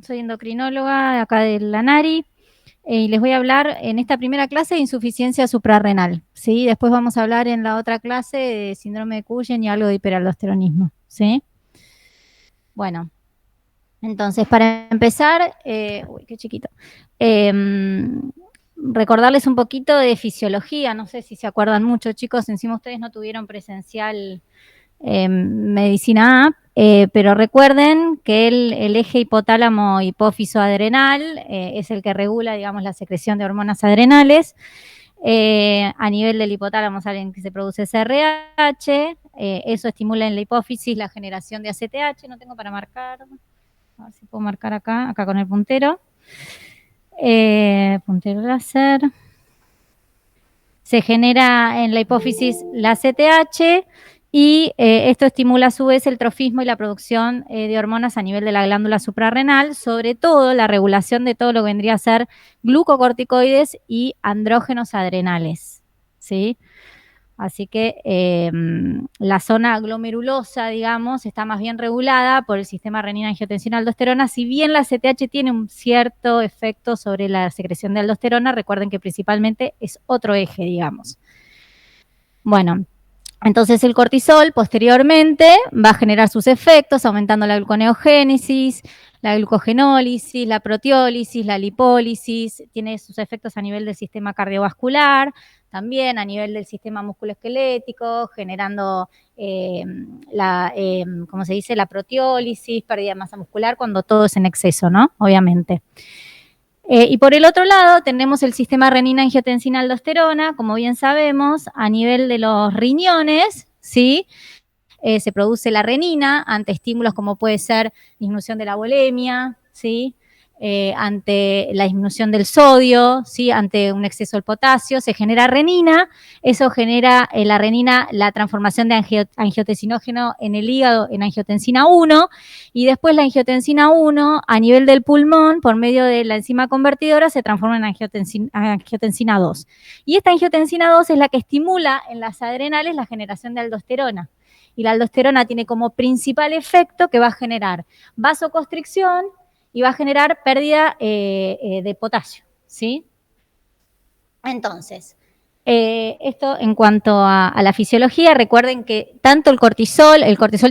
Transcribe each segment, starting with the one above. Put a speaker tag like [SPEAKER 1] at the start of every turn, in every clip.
[SPEAKER 1] soy endocrinóloga acá de la NARI y les voy a hablar en esta primera clase de insuficiencia suprarrenal, ¿sí? Después vamos a hablar en la otra clase de síndrome de Cushing y algo de hiperaldosteronismo, ¿sí? Bueno, entonces para empezar, uy, qué chiquito, recordarles un poquito de fisiología, no sé si se acuerdan mucho, chicos, encima ustedes no tuvieron presencial medicina A, pero recuerden que el eje hipotálamo hipófiso adrenal es el que regula, digamos, la secreción de hormonas adrenales. A nivel del hipotálamo saben que se produce SRH, eso estimula en la hipófisis la generación de ACTH, no tengo para marcar, a ver si puedo marcar acá con el puntero. Puntero láser. Se genera en la hipófisis la ACTH y esto estimula a su vez el trofismo y la producción de hormonas a nivel de la glándula suprarrenal, sobre todo la regulación de todo lo que vendría a ser glucocorticoides y andrógenos adrenales, ¿sí? Así que la zona glomerulosa, digamos, está más bien regulada por el sistema renina-angiotensina-aldosterona. Si bien la CTH tiene un cierto efecto sobre la secreción de aldosterona, recuerden que principalmente es otro eje, digamos. Bueno, entonces el cortisol posteriormente va a generar sus efectos, aumentando la gluconeogénesis, la glucogenólisis, la proteólisis, la lipólisis, tiene sus efectos a nivel del sistema cardiovascular, también a nivel del sistema musculoesquelético, generando ¿cómo se dice? La proteólisis, pérdida de masa muscular, cuando todo es en exceso, ¿no? Obviamente. Y por el otro lado tenemos el sistema renina-angiotensina-aldosterona, como bien sabemos, a nivel de los riñones, ¿sí? Se produce la renina ante estímulos como puede ser disminución de la bulimia, ¿sí? Ante la disminución del sodio, ¿sí? Ante un exceso del potasio, se genera renina, eso genera la renina, la transformación de angiotensinógeno en el hígado en angiotensina 1, y después la angiotensina 1 a nivel del pulmón, por medio de la enzima convertidora, se transforma en angiotensina 2. Y esta angiotensina 2 es la que estimula en las adrenales la generación de aldosterona. Y la aldosterona tiene como principal efecto que va a generar vasoconstricción y va a generar pérdida de potasio, ¿sí? Entonces, esto en cuanto a la fisiología, recuerden que tanto el cortisol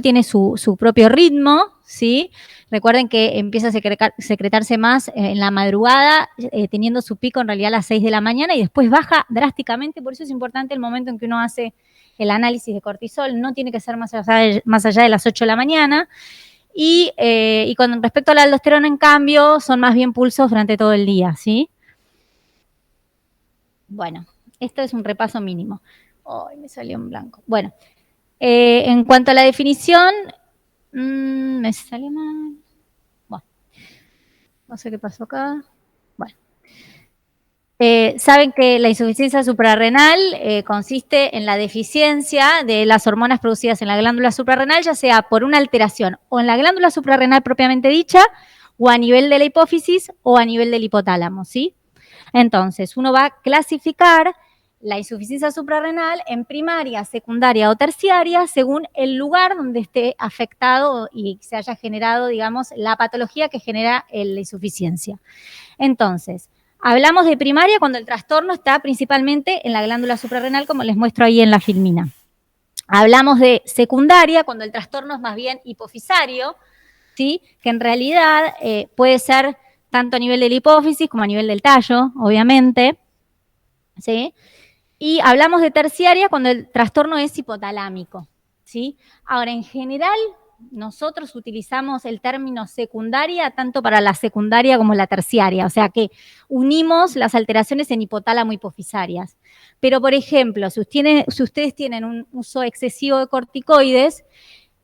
[SPEAKER 1] tiene su propio ritmo, ¿sí? Recuerden que empieza a secretarse más en la madrugada, teniendo su pico en realidad a las 6 de la mañana y después baja drásticamente, por eso es importante el momento en que uno hace el análisis de cortisol, no tiene que ser más allá de las 8 de la mañana. Y con respecto a la aldosterona, en cambio, son más bien pulsos durante todo el día, ¿sí? Bueno, esto es un repaso mínimo. Ay, me salió en blanco. Bueno, en cuanto a la definición, me salió mal. Bueno, no sé qué pasó acá. Bueno. Saben que la insuficiencia suprarrenal consiste en la deficiencia de las hormonas producidas en la glándula suprarrenal, ya sea por una alteración o en la glándula suprarrenal propiamente dicha, o a nivel de la hipófisis o a nivel del hipotálamo, ¿sí? Entonces, uno va a clasificar la insuficiencia suprarrenal en primaria, secundaria o terciaria según el lugar donde esté afectado y se haya generado, digamos, la patología que genera la insuficiencia. Entonces, hablamos de primaria cuando el trastorno está principalmente en la glándula suprarrenal, como les muestro ahí en la filmina. Hablamos de secundaria cuando el trastorno es más bien hipofisario, ¿sí? Que en realidad puede ser tanto a nivel de la hipófisis como a nivel del tallo, obviamente, ¿sí? Y hablamos de terciaria cuando el trastorno es hipotalámico, ¿sí? Ahora, en general, nosotros utilizamos el término secundaria tanto para la secundaria como la terciaria, o sea que unimos las alteraciones en hipotálamo hipofisarias. Pero, por ejemplo, si ustedes tienen un uso excesivo de corticoides,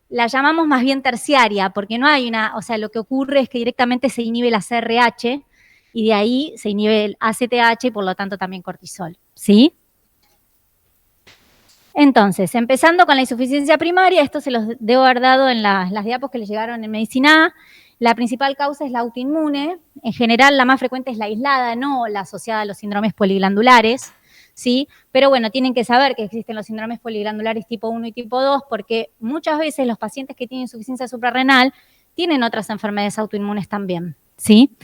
[SPEAKER 1] la llamamos más bien terciaria, porque no hay o sea, lo que ocurre es que directamente se inhibe la CRH y de ahí se inhibe el ACTH y por lo tanto también cortisol, ¿sí? Entonces, empezando con la insuficiencia primaria, esto se los debo haber dado en las diapos que les llegaron en medicina A. La principal causa es la autoinmune. En general, la más frecuente es la aislada, no la asociada a los síndromes poliglandulares, ¿sí? Pero bueno, tienen que saber que existen los síndromes poliglandulares tipo 1 y tipo 2 porque muchas veces los pacientes que tienen insuficiencia suprarrenal tienen otras enfermedades autoinmunes también, ¿sí?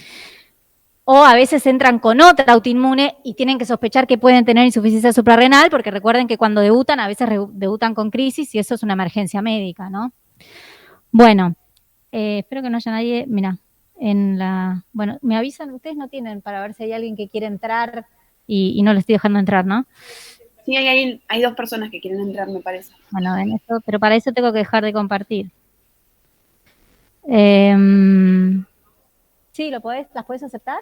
[SPEAKER 1] O a veces entran con otra autoinmune y tienen que sospechar que pueden tener insuficiencia suprarrenal, porque recuerden que cuando debutan, a veces debutan con crisis y eso es una emergencia médica, ¿no? Bueno, espero que no haya nadie, mira, bueno, me avisan, ustedes no tienen para ver si hay alguien que quiere entrar y no le estoy dejando entrar, ¿no?
[SPEAKER 2] Sí, hay 2 personas que quieren entrar, me parece.
[SPEAKER 1] Bueno, ven esto, pero para eso tengo que dejar de compartir. Sí, ¿las podés aceptar?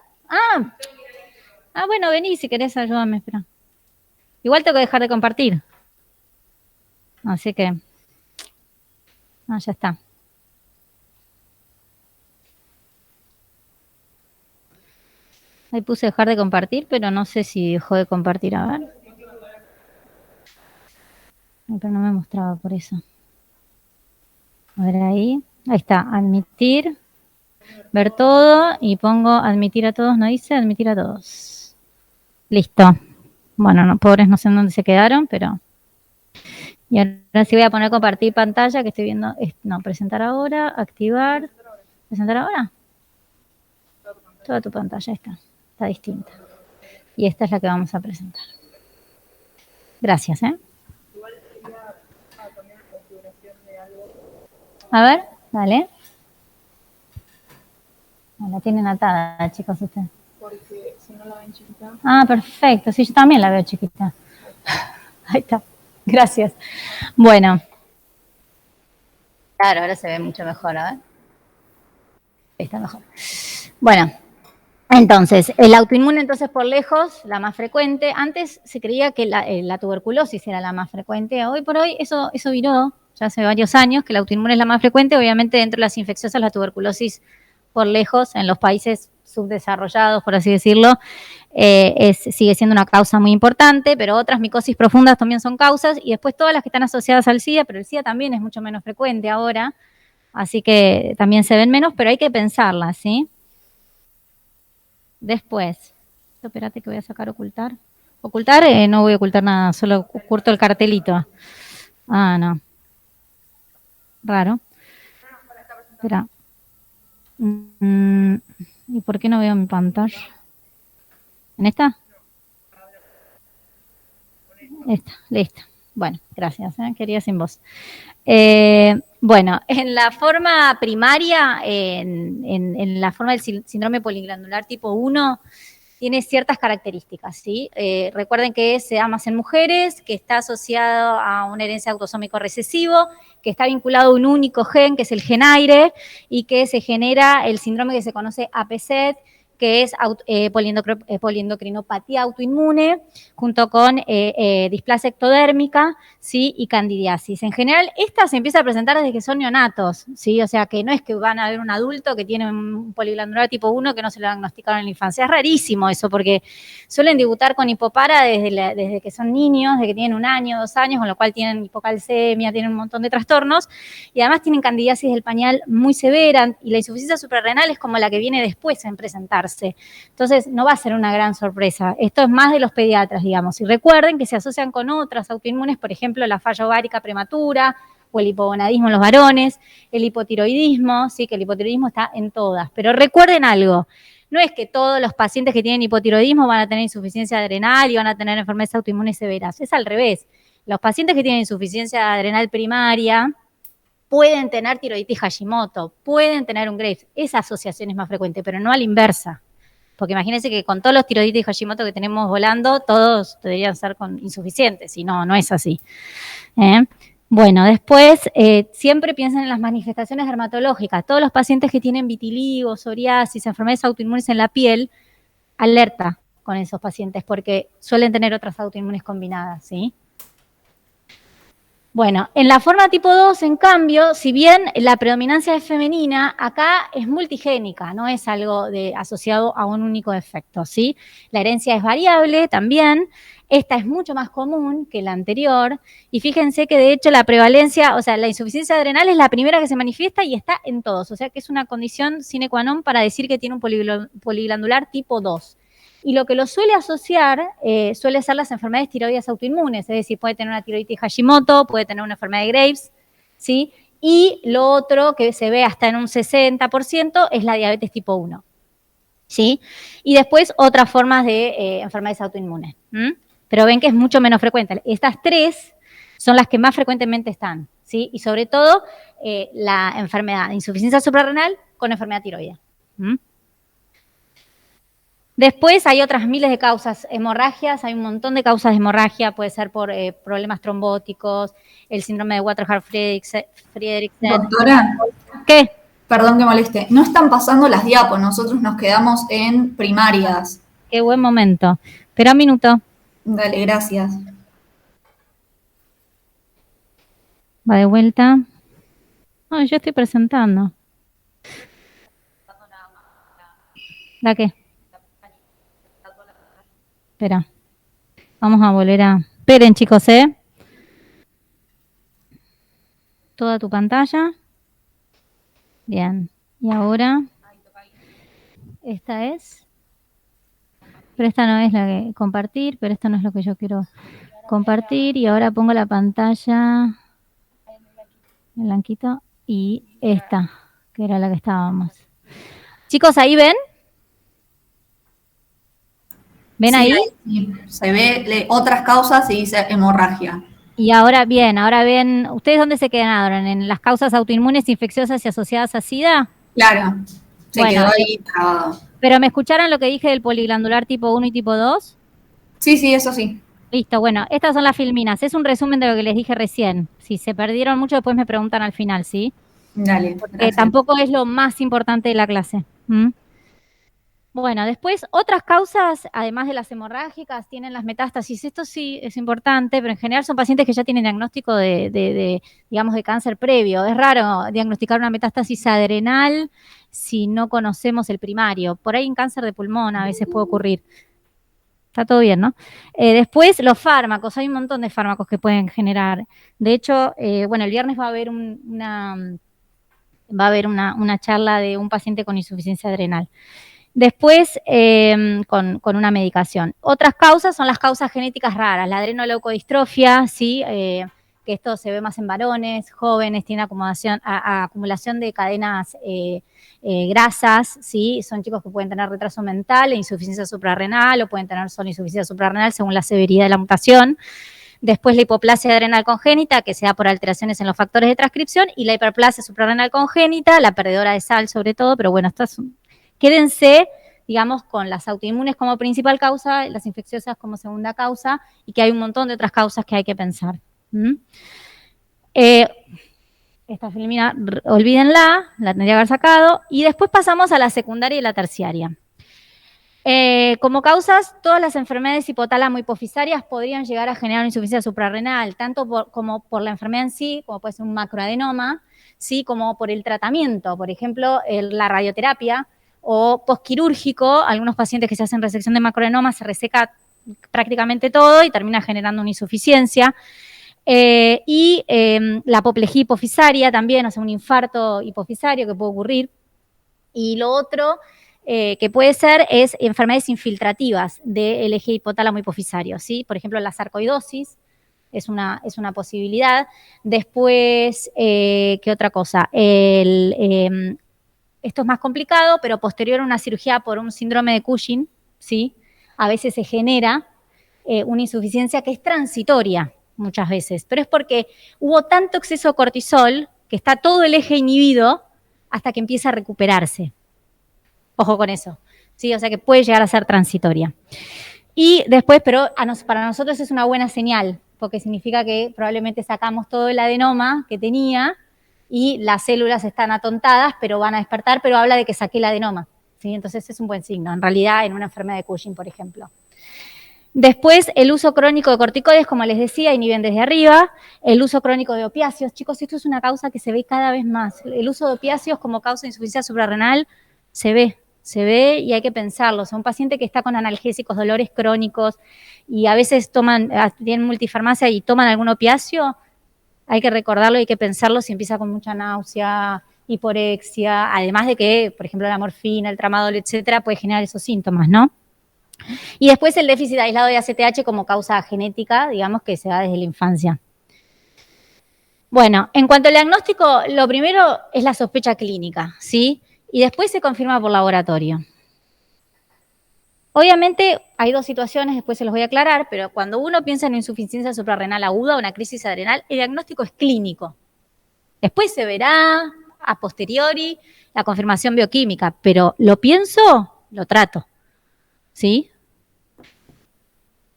[SPEAKER 1] Bueno, vení, si querés, ayúdame, espera. Igual tengo que dejar de compartir. Así que... ya está. Ahí puse dejar de compartir, pero no sé si dejó de compartir. A ver. Pero no me mostraba por eso. A ver ahí. Ahí está, admitir. Ver todo y pongo admitir a todos, ¿no dice? Admitir a todos. Listo. Bueno, no, pobres no sé en dónde se quedaron, pero... Y ahora sí voy a poner compartir pantalla, que estoy viendo... No, presentar ahora, activar... ¿Presentar ahora? Toda tu pantalla está distinta. Y esta es la que vamos a presentar. Gracias, ¿eh? A ver, dale. La tienen atada, chicos, ustedes.
[SPEAKER 2] Porque si no la ven chiquita.
[SPEAKER 1] Perfecto. Sí, yo también la veo chiquita. Ahí está. Gracias. Bueno. Claro, ahora se ve mucho mejor, a ver. Está mejor. Bueno, entonces, el autoinmune, entonces, por lejos, la más frecuente. Antes se creía que la tuberculosis era la más frecuente. Hoy por hoy eso viró, ya hace varios años, que el autoinmune es la más frecuente. Obviamente, dentro de las infecciosas, la tuberculosis por lejos, en los países subdesarrollados, por así decirlo, sigue siendo una causa muy importante, pero otras micosis profundas también son causas, y después todas las que están asociadas al SIDA, pero el SIDA también es mucho menos frecuente ahora, así que también se ven menos, pero hay que pensarlas, ¿sí? Después, espérate que voy a sacar ocultar. Ocultar, no voy a ocultar nada, solo oculto el cartelito. No. Raro. Espera. ¿Y por qué no veo mi pantalla? ¿En esta? Esta, listo. Bueno, gracias, quería sin voz. Bueno, en la forma primaria, en la forma del síndrome poliglandular tipo 1, tiene ciertas características, ¿sí? Recuerden que se da más en mujeres, que está asociado a una herencia autosómico recesivo, que está vinculado a un único gen, que es el gen aire, y que se genera el síndrome que se conoce APSET, que es poliendocrinopatía autoinmune, junto con displasia ectodérmica, ¿sí? Y candidiasis. En general, esta se empieza a presentar desde que son neonatos, ¿sí? O sea, que no es que van a ver un adulto que tiene un poliglandular tipo 1 que no se lo diagnosticaron en la infancia. Es rarísimo eso, porque suelen debutar con hipopara desde que son niños, desde que tienen 1 año, 2 años, con lo cual tienen hipocalcemia, tienen un montón de trastornos, y además tienen candidiasis del pañal muy severa, y la insuficiencia suprarrenal es como la que viene después en presentarse. Entonces, no va a ser una gran sorpresa. Esto es más de los pediatras, digamos. Y recuerden que se asocian con otras autoinmunes, por ejemplo, la falla ovárica prematura o el hipogonadismo en los varones, el hipotiroidismo, sí, que el hipotiroidismo está en todas. Pero recuerden algo, no es que todos los pacientes que tienen hipotiroidismo van a tener insuficiencia adrenal y van a tener enfermedades autoinmunes severas. Es al revés. Los pacientes que tienen insuficiencia adrenal primaria pueden tener tiroiditis Hashimoto, pueden tener un Graves. Esa asociación es más frecuente, pero no a la inversa. Porque imagínense que con todos los tiroiditis Hashimoto que tenemos volando, todos deberían ser insuficientes, y no es así. Bueno, después siempre piensen en las manifestaciones dermatológicas. Todos los pacientes que tienen vitiligo, psoriasis, enfermedades autoinmunes en la piel, alerta con esos pacientes, porque suelen tener otras autoinmunes combinadas, ¿sí? Bueno, en la forma tipo 2, en cambio, si bien la predominancia es femenina, acá es multigénica, no es algo asociado a un único efecto, ¿sí? La herencia es variable también, esta es mucho más común que la anterior, y fíjense que de hecho la prevalencia, o sea, la insuficiencia adrenal es la primera que se manifiesta y está en todos, o sea que es una condición sine qua non para decir que tiene un poliglandular tipo 2. Y lo que lo suele asociar suele ser las enfermedades tiroides autoinmunes, es decir, puede tener una tiroiditis Hashimoto, puede tener una enfermedad de Graves, ¿sí? Y lo otro que se ve hasta en un 60% es la diabetes tipo 1. ¿sí? Y después otras formas de enfermedades autoinmunes. Pero ven que es mucho menos frecuente. Estas tres son las que más frecuentemente están, ¿sí? Y sobre todo la enfermedad de insuficiencia suprarrenal con enfermedad tiroidea. Después hay otras miles de causas, hemorragias, hay un montón de causas de hemorragia, puede ser por problemas trombóticos, el síndrome de Waterhart-Friedrichsen.
[SPEAKER 3] Doctora,
[SPEAKER 1] ¿Qué?
[SPEAKER 3] perdón que moleste, no están pasando las diapos, nosotros nos quedamos en primarias.
[SPEAKER 1] Qué buen momento. Espera un minuto.
[SPEAKER 3] Dale, gracias.
[SPEAKER 1] Va de vuelta. Ay, yo estoy presentando. ¿La qué? Espera. Vamos a volver a... Esperen, chicos, ¿eh? Toda tu pantalla. Bien. Y ahora... Esta es... Pero esta no es la que compartir, pero esto no es lo que yo quiero compartir. Y ahora pongo la pantalla... El blanquito. Y esta, que era la que estábamos. Chicos, ¿ahí ven? ¿Ven
[SPEAKER 3] Sí,
[SPEAKER 1] ahí?
[SPEAKER 3] Sí, se ve otras causas y dice hemorragia.
[SPEAKER 1] Y ahora bien, ahora ven, ¿ustedes dónde se quedaron? ¿En las causas autoinmunes infecciosas y asociadas a SIDA?
[SPEAKER 3] Claro, se
[SPEAKER 1] Bueno,
[SPEAKER 3] quedó ahí trabado.
[SPEAKER 1] ¿pero me escucharon lo que dije del poliglandular tipo 1 y tipo 2?
[SPEAKER 3] Sí, eso sí.
[SPEAKER 1] Listo, bueno, estas son las filminas. Es un resumen de lo que les dije recién. Si se perdieron mucho, después me preguntan al final, ¿sí?
[SPEAKER 3] Dale,
[SPEAKER 1] Porque
[SPEAKER 3] gracias.
[SPEAKER 1] tampoco es lo más importante de la clase. Bueno, después otras causas, además de las hemorrágicas, tienen las metástasis. Esto sí es importante, pero en general son pacientes que ya tienen diagnóstico digamos, de cáncer previo. Es raro diagnosticar una metástasis adrenal si no conocemos el primario. Por ahí en cáncer de pulmón a veces puede ocurrir. Está todo bien, ¿no? Después los fármacos, hay un montón de fármacos que pueden generar. De hecho, bueno, el viernes va a haber una charla de un paciente con insuficiencia adrenal. Después, con una medicación. Otras causas son las causas genéticas raras, la adrenoleucodistrofia, ¿sí? Que esto se ve más en varones, jóvenes, tiene acumulación de cadenas grasas, ¿sí? Son chicos que pueden tener retraso mental e insuficiencia suprarrenal o pueden tener solo insuficiencia suprarrenal según la severidad de la mutación. Después la hipoplasia adrenal congénita, que se da por alteraciones en los factores de transcripción, y la hiperplasia suprarrenal congénita, la perdedora de sal sobre todo, pero bueno, quédense, digamos, con las autoinmunes como principal causa, las infecciosas como segunda causa, y que hay un montón de otras causas que hay que pensar. Esta filmina, olvídenla, la tendría que haber sacado, y después pasamos a la secundaria y la terciaria. Como causas, todas las enfermedades hipotálamo-hipofisarias podrían llegar a generar una insuficiencia suprarrenal, tanto como por la enfermedad en sí, como puede ser un macroadenoma, ¿sí? Como por el tratamiento, por ejemplo, la radioterapia, o posquirúrgico, algunos pacientes que se hacen resección de macroadenoma se reseca prácticamente todo y termina generando una insuficiencia. La apoplejía hipofisaria también, o sea, un infarto hipofisario que puede ocurrir. Y lo otro que puede ser es enfermedades infiltrativas del eje hipotálamo hipofisario, ¿sí? Por ejemplo, la sarcoidosis es una posibilidad. Después, ¿qué otra cosa? Esto es más complicado, pero posterior a una cirugía por un síndrome de Cushing, ¿sí? A veces se genera una insuficiencia que es transitoria muchas veces, pero es porque hubo tanto exceso de cortisol que está todo el eje inhibido hasta que empieza a recuperarse. Ojo con eso, ¿sí? O sea que puede llegar a ser transitoria. Y después, pero para nosotros es una buena señal, porque significa que probablemente sacamos todo el adenoma que tenía y las células están atontadas, pero van a despertar, pero habla de que saqué el adenoma, ¿sí? Entonces es un buen signo, en realidad en una enfermedad de Cushing, por ejemplo. Después, el uso crónico de corticoides, como les decía, inhiben desde arriba. El uso crónico de opiáceos. Chicos, esto es una causa que se ve cada vez más. El uso de opiáceos como causa de insuficiencia suprarrenal se ve y hay que pensarlo. O sea, un paciente que está con analgésicos, dolores crónicos y a veces tienen multifarmacia y toman algún opiáceo, hay que recordarlo y hay que pensarlo si empieza con mucha náusea, hiporexia, además de que, por ejemplo, la morfina, el tramadol, etcétera, puede generar esos síntomas, ¿no? Y después el déficit aislado de ACTH como causa genética, digamos que se da desde la infancia. Bueno, en cuanto al diagnóstico, lo primero es la sospecha clínica, ¿sí? Y después se confirma por laboratorio. Obviamente hay dos situaciones, después se los voy a aclarar, pero cuando uno piensa en insuficiencia suprarrenal aguda o una crisis adrenal, el diagnóstico es clínico. Después se verá a posteriori la confirmación bioquímica, pero lo pienso, lo trato, ¿sí?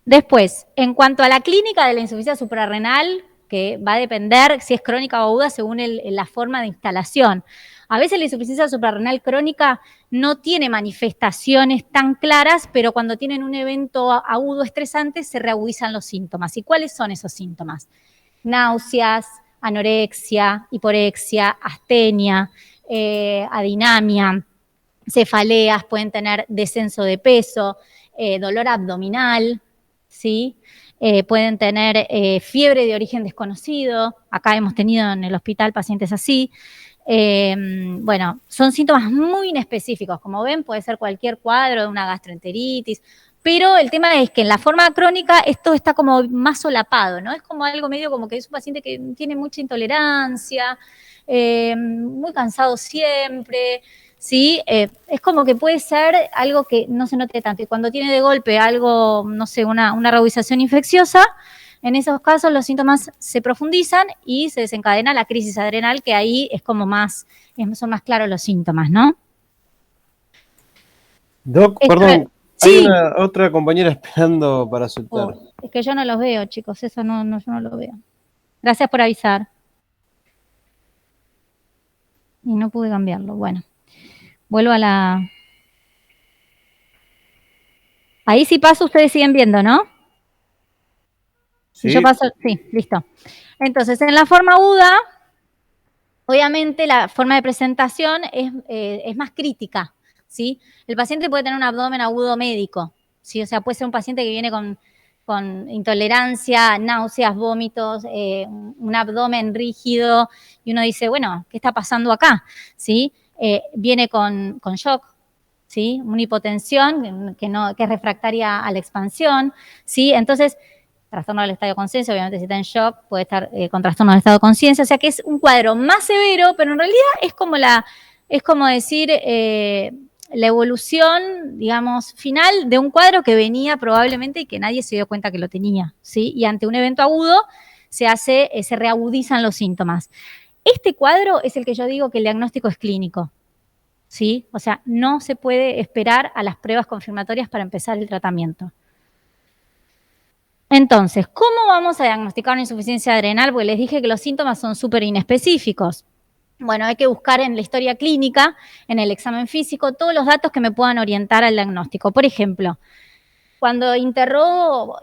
[SPEAKER 1] Después, en cuanto a la clínica de la insuficiencia suprarrenal, que va a depender si es crónica o aguda según la forma de instalación. A veces la insuficiencia suprarrenal crónica no tiene manifestaciones tan claras, pero cuando tienen un evento agudo estresante se reagudizan los síntomas. ¿Y cuáles son esos síntomas? Náuseas, anorexia, hiporexia, astenia, adinamia, cefaleas, pueden tener descenso de peso, dolor abdominal, ¿sí? Pueden tener fiebre de origen desconocido. Acá hemos tenido en el hospital pacientes así. Bueno, son síntomas muy inespecíficos. Como ven, puede ser cualquier cuadro de una gastroenteritis, pero el tema es que en la forma crónica esto está como más solapado, ¿no? Es como algo medio como que es un paciente que tiene mucha intolerancia, muy cansado siempre, ¿sí? Es como que puede ser algo que no se note tanto. Y cuando tiene de golpe algo, no sé, una reagudización infecciosa, en esos casos los síntomas se profundizan y se desencadena la crisis adrenal, que ahí es como más, son más claros los síntomas, ¿no?
[SPEAKER 4] Doc, perdón, hay una otra compañera esperando para aceptar.
[SPEAKER 1] Es que yo no los veo, chicos, eso no, yo no lo veo. Gracias por avisar. Y no pude cambiarlo, bueno. Vuelvo a la... Ahí si paso, ustedes siguen viendo, ¿no?
[SPEAKER 4] Sí.
[SPEAKER 1] Si yo paso, sí, listo. Entonces, en la forma aguda, obviamente la forma de presentación es más crítica, ¿sí? El paciente puede tener un abdomen agudo médico, ¿sí? O sea, puede ser un paciente que viene con intolerancia, náuseas, vómitos, un abdomen rígido, y uno dice, bueno, ¿qué está pasando acá? ¿Sí? Viene con shock, ¿sí? Una hipotensión que es refractaria a la expansión, ¿sí? Entonces, trastorno del estado de conciencia, obviamente si está en shock puede estar con trastorno del estado de conciencia, o sea que es un cuadro más severo, pero en realidad es como decir la evolución, digamos, final de un cuadro que venía probablemente y que nadie se dio cuenta que lo tenía, ¿sí? Y ante un evento agudo se reagudizan los síntomas. Este cuadro es el que yo digo que el diagnóstico es clínico, ¿sí? O sea, no se puede esperar a las pruebas confirmatorias para empezar el tratamiento. Entonces, ¿cómo vamos a diagnosticar una insuficiencia adrenal? Porque les dije que los síntomas son súper inespecíficos. Bueno, hay que buscar en la historia clínica, en el examen físico, todos los datos que me puedan orientar al diagnóstico. Por ejemplo, cuando interrogo,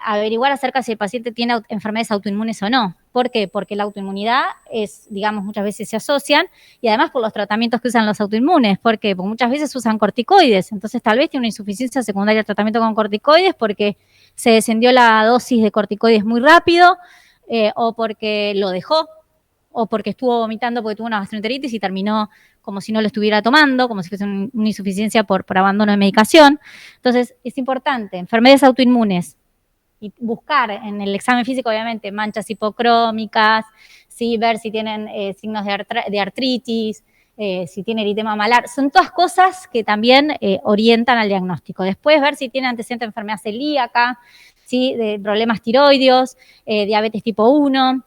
[SPEAKER 1] averiguar acerca si el paciente tiene enfermedades autoinmunes o no. ¿Por qué? Porque la autoinmunidad muchas veces se asocian, y además por los tratamientos que usan los autoinmunes. ¿Por qué? Porque muchas veces usan corticoides, entonces tal vez tiene una insuficiencia secundaria al tratamiento con corticoides porque se descendió la dosis de corticoides muy rápido, o porque lo dejó, o porque estuvo vomitando porque tuvo una gastroenteritis y terminó como si no lo estuviera tomando, como si fuese una insuficiencia por abandono de medicación. Entonces, es importante, enfermedades autoinmunes, y buscar en el examen físico, obviamente, manchas hipocrómicas, ¿sí? Ver si tienen signos de artritis, si tiene eritema malar. Son todas cosas que también orientan al diagnóstico. Después, ver si tiene antecedente de enfermedad celíaca, ¿sí? De problemas tiroideos, diabetes tipo 1.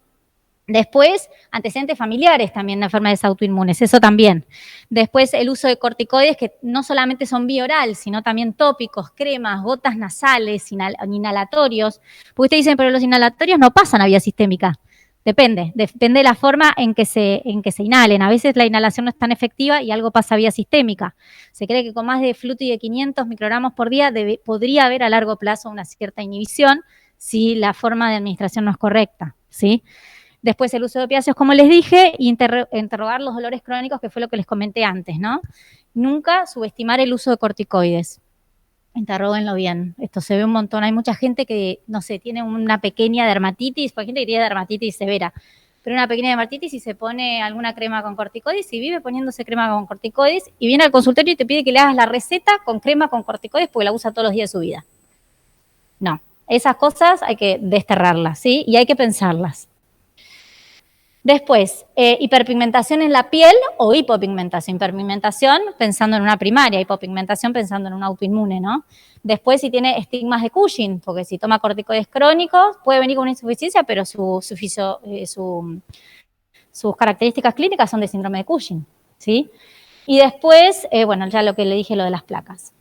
[SPEAKER 1] Después, antecedentes familiares también de enfermedades autoinmunes, eso también. Después, el uso de corticoides que no solamente son vía oral, sino también tópicos, cremas, gotas nasales, inhalatorios. Porque ustedes dicen, pero los inhalatorios no pasan a vía sistémica. Depende de la forma en que se inhalen. A veces la inhalación no es tan efectiva y algo pasa a vía sistémica. Se cree que con más de fluti de 500 microgramos por día podría haber a largo plazo una cierta inhibición si la forma de administración no es correcta, ¿sí? Después el uso de opiáceos, como les dije, y interrogar los dolores crónicos, que fue lo que les comenté antes, ¿no? Nunca subestimar el uso de corticoides. Interróguenlo bien. Esto se ve un montón. Hay mucha gente que, no sé, tiene una pequeña dermatitis, hay gente que tiene dermatitis severa, pero una pequeña dermatitis y se pone alguna crema con corticoides y vive poniéndose crema con corticoides y viene al consultorio y te pide que le hagas la receta con crema con corticoides porque la usa todos los días de su vida. No. Esas cosas hay que desterrarlas, ¿sí? Y hay que pensarlas. Después, hiperpigmentación en la piel o hipopigmentación. Hiperpigmentación pensando en una primaria, hipopigmentación pensando en un autoinmune, ¿no? Después, si tiene estigmas de Cushing, porque si toma corticoides crónicos, puede venir con una insuficiencia, pero sus características clínicas son de síndrome de Cushing, ¿sí? Y después, bueno, ya lo que le dije, lo de las placas.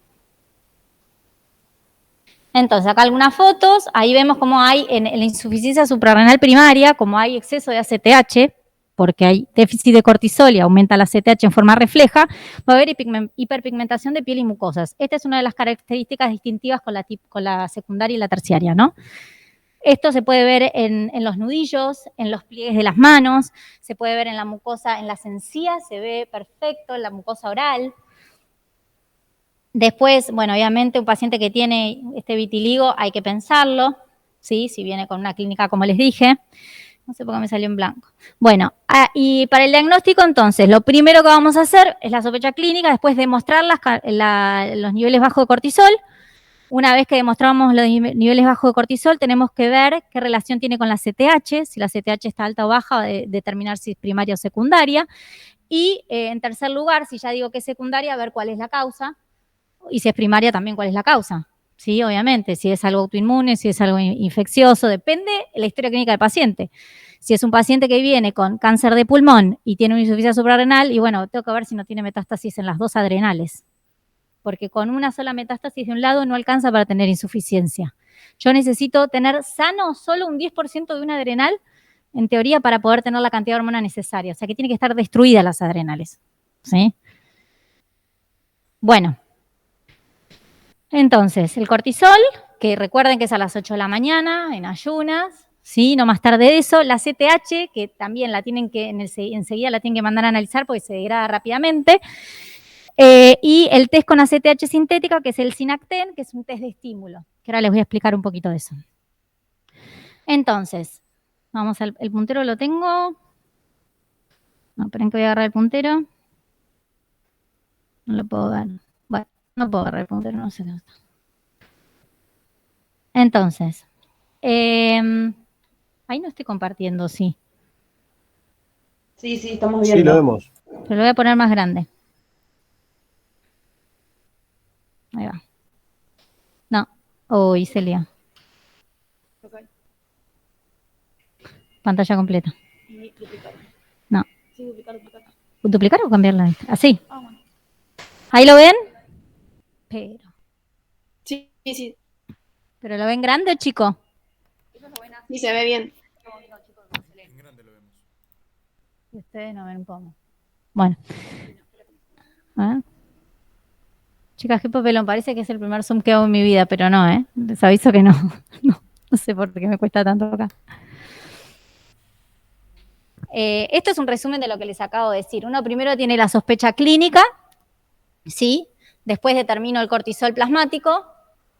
[SPEAKER 1] Entonces, acá algunas fotos, ahí vemos cómo hay en la insuficiencia suprarrenal primaria, como hay exceso de ACTH, porque hay déficit de cortisol y aumenta la ACTH en forma refleja, va a haber hiperpigmentación de piel y mucosas. Esta es una de las características distintivas con la secundaria y la terciaria, ¿no? Esto se puede ver en los nudillos, en los pliegues de las manos, se puede ver en la mucosa, en las encías, se ve perfecto, en la mucosa oral. Después, bueno, obviamente un paciente que tiene este vitiligo hay que pensarlo, ¿sí? Si viene con una clínica como les dije. No sé por qué me salió en blanco. Bueno, y para el diagnóstico entonces, lo primero que vamos a hacer es la sospecha clínica, después demostrar los niveles bajos de cortisol. Una vez que demostramos los niveles bajos de cortisol, tenemos que ver qué relación tiene con la CTH, si la CTH está alta o baja, determinar si es primaria o secundaria. Y en tercer lugar, si ya digo que es secundaria, ver cuál es la causa. Y si es primaria, también cuál es la causa. Sí, obviamente, si es algo autoinmune, si es algo infeccioso, depende de la historia clínica del paciente. Si es un paciente que viene con cáncer de pulmón y tiene una insuficiencia suprarrenal, y bueno, tengo que ver si no tiene metástasis en las dos adrenales. Porque con una sola metástasis de un lado no alcanza para tener insuficiencia. Yo necesito tener sano solo un 10% de una adrenal, en teoría, para poder tener la cantidad de hormona necesaria. O sea, que tiene que estar destruidas las adrenales. ¿Sí? Bueno. Entonces, el cortisol, que recuerden que es a las 8 de la mañana, en ayunas, ¿sí? No más tarde de eso. La CTH, que también la tienen que, enseguida la tienen que mandar a analizar porque se degrada rápidamente. Y el test con ACTH sintética, que es el Synacten, que es un test de estímulo, que ahora les voy a explicar un poquito de eso. Entonces, vamos al puntero, lo tengo. No, esperen que voy a agarrar el puntero. No lo puedo ver. Bueno, no puedo agarrar el puntero, no sé dónde está. Entonces, ahí no estoy compartiendo, sí.
[SPEAKER 2] Sí, estamos viendo.
[SPEAKER 4] Sí, lo vemos.
[SPEAKER 1] Pero lo voy a poner más grande. Ahí va. No. Uy, Celia.
[SPEAKER 2] Okay.
[SPEAKER 1] Pantalla completa.
[SPEAKER 2] Y duplicar.
[SPEAKER 1] No.
[SPEAKER 2] Sí, duplicar.
[SPEAKER 1] ¿Duplicar o cambiarla? Así.
[SPEAKER 2] Ah, bueno.
[SPEAKER 1] ¿Ahí lo ven? Pero.
[SPEAKER 2] Sí.
[SPEAKER 1] ¿Pero lo ven grande o chico?
[SPEAKER 2] Sí, se ve bien.
[SPEAKER 5] En grande lo vemos.
[SPEAKER 1] Y ustedes no ven cómo. Bueno. A ver. Chicas, qué papelón. Parece que es el primer Zoom que hago en mi vida, pero no, ¿eh? Les aviso que no. No sé por qué me cuesta tanto acá. Esto es un resumen de lo que les acabo de decir. Uno primero tiene la sospecha clínica, ¿sí? Después determino el cortisol plasmático.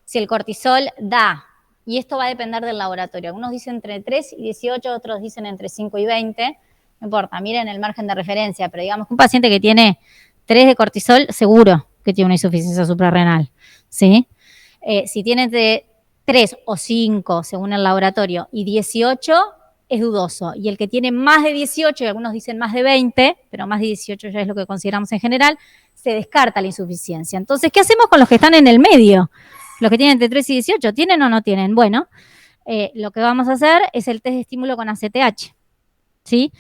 [SPEAKER 1] Si el cortisol da, y esto va a depender del laboratorio. Algunos dicen entre 3 y 18, otros dicen entre 5 y 20. No importa, miren el margen de referencia, pero digamos que un paciente que tiene 3 de cortisol, seguro que tiene una insuficiencia suprarrenal, ¿sí? Si tiene de 3 o 5, según el laboratorio, y 18, es dudoso. Y el que tiene más de 18, y algunos dicen más de 20, pero más de 18 ya es lo que consideramos en general, se descarta la insuficiencia. Entonces, ¿qué hacemos con los que están en el medio? Los que tienen entre 3 y 18, ¿tienen o no tienen? Bueno, lo que vamos a hacer es el test de estímulo con ACTH, ¿sí?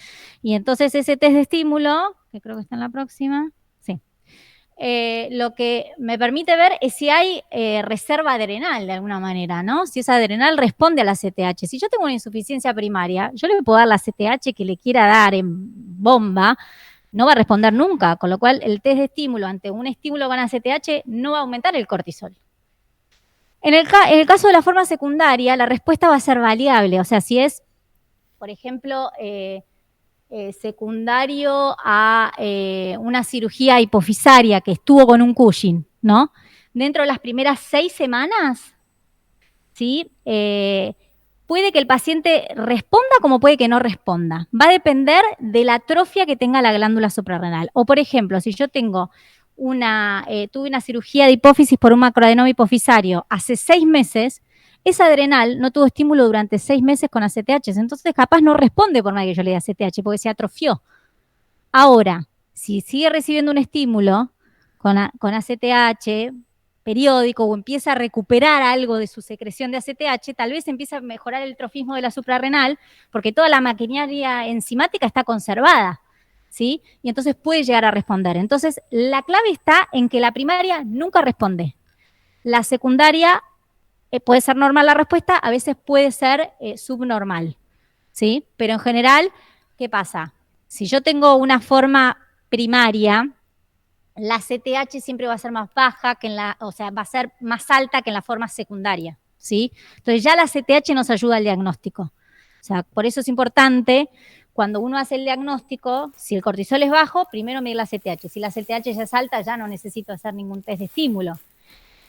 [SPEAKER 1] Y entonces ese test de estímulo, que creo que está en la próxima, sí. Lo que me permite ver es si hay reserva adrenal de alguna manera, ¿no? Si esa adrenal responde a la ACTH. Si yo tengo una insuficiencia primaria, yo le puedo dar la ACTH que le quiera dar en bomba, no va a responder nunca, con lo cual el test de estímulo ante un estímulo con ACTH no va a aumentar el cortisol. En el caso de la forma secundaria, la respuesta va a ser variable, o sea, si es, por ejemplo, secundario a una cirugía hipofisaria que estuvo con un Cushing, ¿no? Dentro de las primeras 6 semanas, ¿sí? Puede que el paciente responda como puede que no responda. Va a depender de la atrofia que tenga la glándula suprarrenal. O, por ejemplo, si yo tengo tuve una cirugía de hipófisis por un macroadenoma hipofisario hace 6 meses, esa adrenal no tuvo estímulo durante 6 meses con ACTH, entonces capaz no responde por más que yo le dé ACTH, porque se atrofió. Ahora, si sigue recibiendo un estímulo con ACTH periódico o empieza a recuperar algo de su secreción de ACTH, tal vez empieza a mejorar el trofismo de la suprarrenal, porque toda la maquinaria enzimática está conservada, ¿sí? Y entonces puede llegar a responder. Entonces, la clave está en que la primaria nunca responde. La secundaria puede ser normal la respuesta, a veces puede ser subnormal, ¿sí? Pero en general, ¿qué pasa? Si yo tengo una forma primaria, la CTH siempre va a ser más baja que o sea, va a ser más alta que en la forma secundaria, ¿sí? Entonces ya la CTH nos ayuda al diagnóstico. O sea, por eso es importante, cuando uno hace el diagnóstico, si el cortisol es bajo, primero medir la CTH. Si la CTH ya es alta, ya no necesito hacer ningún test de estímulo.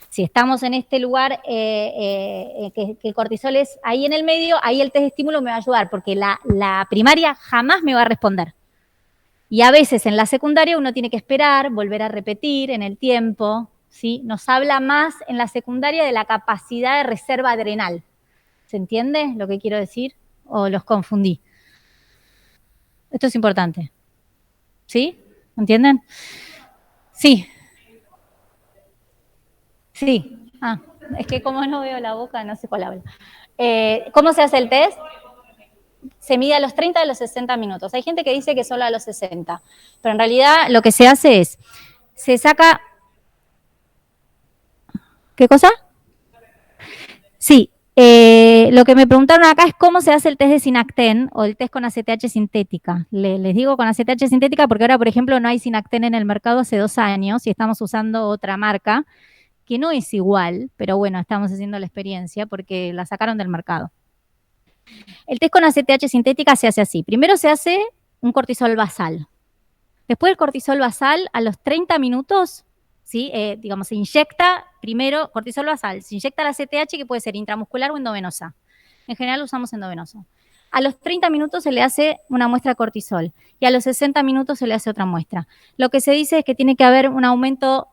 [SPEAKER 1] Si estamos en este lugar que el cortisol es ahí en el medio, ahí el test de estímulo me va a ayudar, porque la primaria jamás me va a responder. Y a veces en la secundaria uno tiene que esperar, volver a repetir en el tiempo, ¿sí? Nos habla más en la secundaria de la capacidad de reserva adrenal. ¿Se entiende lo que quiero decir? ¿O los confundí? Esto es importante. ¿Sí? ¿Entienden? Sí. Sí. Ah, es que como no veo la boca, no sé cuál habla. ¿Cómo se hace el test? Se mide a los 30 y a los 60 minutos. Hay gente que dice que solo a los 60, pero en realidad lo que se hace es, se saca... ¿Qué cosa? Sí, lo que me preguntaron acá es cómo se hace el test de Sinacten o el test con ACTH sintética. Les digo con ACTH sintética porque ahora, por ejemplo, no hay Sinacten en el mercado hace 2 años y estamos usando otra marca que no es igual, pero bueno, estamos haciendo la experiencia porque la sacaron del mercado. El test con ACTH sintética se hace así. Primero se hace un cortisol basal. Después del cortisol basal, a los 30 minutos, ¿sí? Digamos, se inyecta primero cortisol basal, se inyecta la ACTH que puede ser intramuscular o endovenosa. En general usamos endovenoso. A los 30 minutos se le hace una muestra de cortisol y a los 60 minutos se le hace otra muestra. Lo que se dice es que tiene que haber un aumento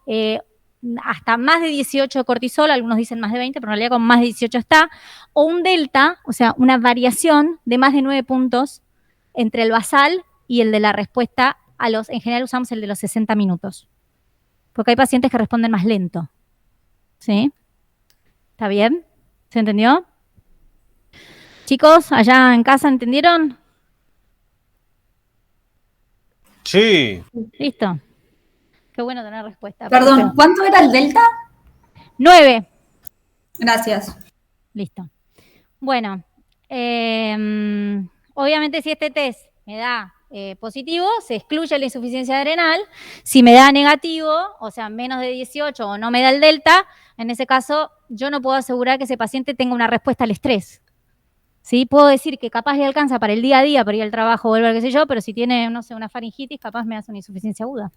[SPEAKER 1] hasta más de 18 de cortisol, algunos dicen más de 20, pero en realidad con más de 18 está, o un delta, o sea, una variación de más de 9 puntos entre el basal y el de la respuesta a los, en general usamos el de los 60 minutos, porque hay pacientes que responden más lento. ¿Sí? ¿Está bien? ¿Se entendió? Chicos, allá en casa, ¿entendieron?
[SPEAKER 4] Sí.
[SPEAKER 1] Listo. Qué bueno tener respuesta.
[SPEAKER 3] Perdón, ¿cuánto era el delta?
[SPEAKER 1] 9.
[SPEAKER 3] Gracias.
[SPEAKER 1] Listo. Bueno, obviamente si este test me da positivo, se excluye la insuficiencia adrenal. Si me da negativo, o sea, menos de 18 o no me da el delta, en ese caso yo no puedo asegurar que ese paciente tenga una respuesta al estrés. ¿Sí? Puedo decir que capaz le alcanza para el día a día, para ir al trabajo, volver, qué sé yo, pero si tiene, no sé, una faringitis, capaz me hace una insuficiencia aguda.